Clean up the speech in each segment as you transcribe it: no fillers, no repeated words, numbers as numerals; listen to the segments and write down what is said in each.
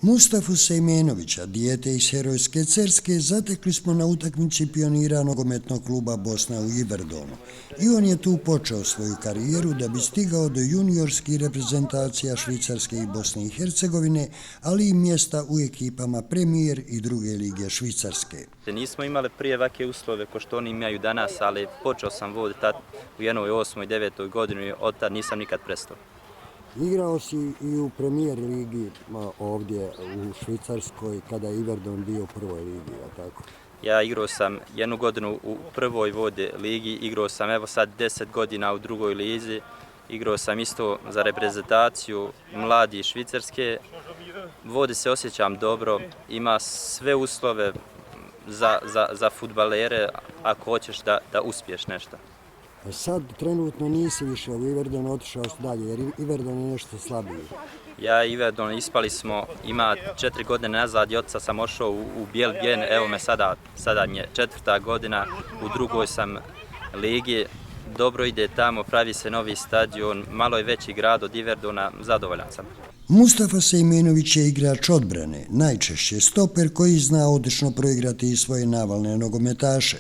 Mustafu Sejmenovića, dijete iz herojske Cerske, zatekli smo na utakmici pionira nogometnog kluba Bosna u Iverdonu. I on je tu počeo svoju karijeru da bi stigao do juniorskih reprezentacija Švicarske i Bosne i Hercegovine, ali i mjesta u ekipama Premier i druge lige Švicarske. Nismo imali prije ovakve uslove ko što oni imaju danas, ali počeo sam voditi u jednoj 8. i 9. godini i od tad nisam nikad prestao. Igrao si i u Premier ligi ovdje u Švicarskoj kada je Iverdon bio u prvoj ligi, a tako? Ja igrao sam jednu godinu u prvoj vode ligi, igrao sam evo sad 10 godina u drugoj lizi, igrao sam isto za reprezentaciju mladi Švicarske. Vodi se osjećam dobro, ima sve uslove za fudbalere ako hoćeš da uspiješ nešto. Sad trenutno nisi više u Iverdon, otišao si dalje, jer Iverdon je nešto slabiji. Ja i Iverdon ispali smo, ima 4 godine nazad i oca sam ošao u Bijelgen, evo me sada je 4. godina, u drugoj sam ligi, dobro ide tamo, pravi se novi stadion, malo je veći grad od Iverdona, zadovoljan sam. Mustafa Sejmenović je igrač odbrane, najčešće stoper koji zna odlično proigrati i svoje navalne nogometaše.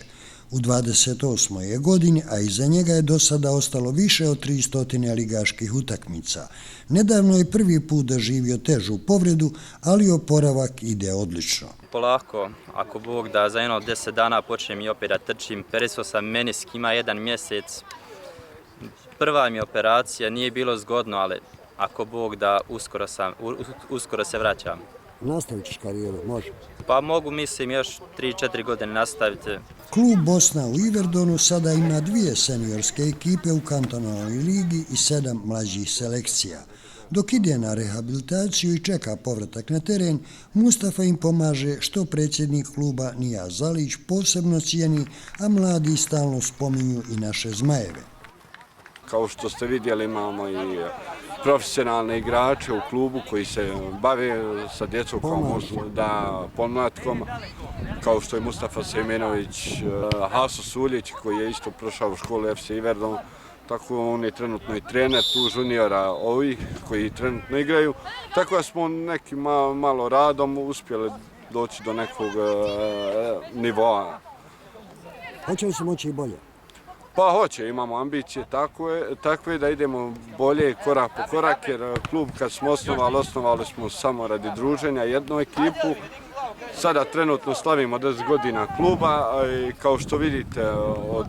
U 28. je godini, a iza njega je do sada ostalo više od 300 ligaških utakmica. Nedavno je prvi put doživio težu povredu, ali oporavak ide odlično. Polako, ako Bog da za jedno 10 dana počnem i opet da trčim, perisao sam menisk, ima 1 mjesec. Prva mi je operacija, nije bilo zgodno, ali ako Bog da uskoro se vraćam. Nastavit ćeš karijeru, može? Pa mogu, mislim, još 3-4 godine nastaviti. Klub Bosna u Iverdonu sada ima 2 seniorske ekipe u kantonalnoj ligi i 7 mlađih selekcija. Dok ide na rehabilitaciju i čeka povratak na teren, Mustafa im pomaže, što predsjednik kluba Nijaz Zalić posebno cijeni, a mladi stalno spominju i naše zmajeve. Kao što ste vidjeli, imamo i profesionalne igrače u klubu koji se bave sa djecom pomlatkom, kao što je Mustafa Sejmenović, Haso Suljić koji je isto prošao u školu FC Iverdon, tako on je trenutno i trener tu juniora ovih koji trenutno igraju, tako da smo nekim malo radom uspjeli doći do nekog nivoa. Hoće li se moći i bolje? Pa hoće, imamo ambicije takve da idemo bolje korak po korak, jer klub kad smo osnovali smo samo radi druženja jednu ekipu. Sada trenutno slavimo 10 godina kluba i kao što vidite od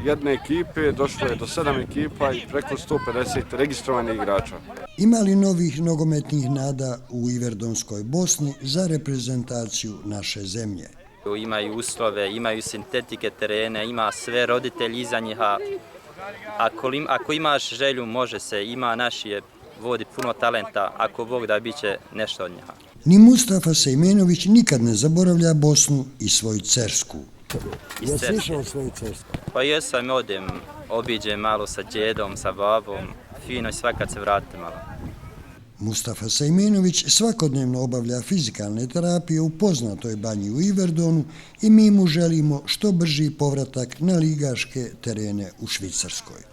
jedne ekipe došlo je do 7 ekipa i preko 150 registrovanih igrača. Ima li novih nogometnih nada u Iverdonskoj Bosni za reprezentaciju naše zemlje? Imaju uslove, imaju sintetike terene, ima sve roditelji iza njih. Ako imaš želju, može se, ima naši je, vodi puno talenta, ako Bog da bit će nešto od njega. Ni Mustafa Sejmenović nikad ne zaboravlja Bosnu i svoju Cersku. Jesi išao svoju Cersku? Pa jesam, odem, obiđem malo sa djedom, sa babom, fino i svakad se vratim malo. Mustafa Sejmenović svakodnevno obavlja fizikalne terapije u poznatoj banji u Iverdonu i mi mu želimo što brži povratak na ligaške terene u Švicarskoj.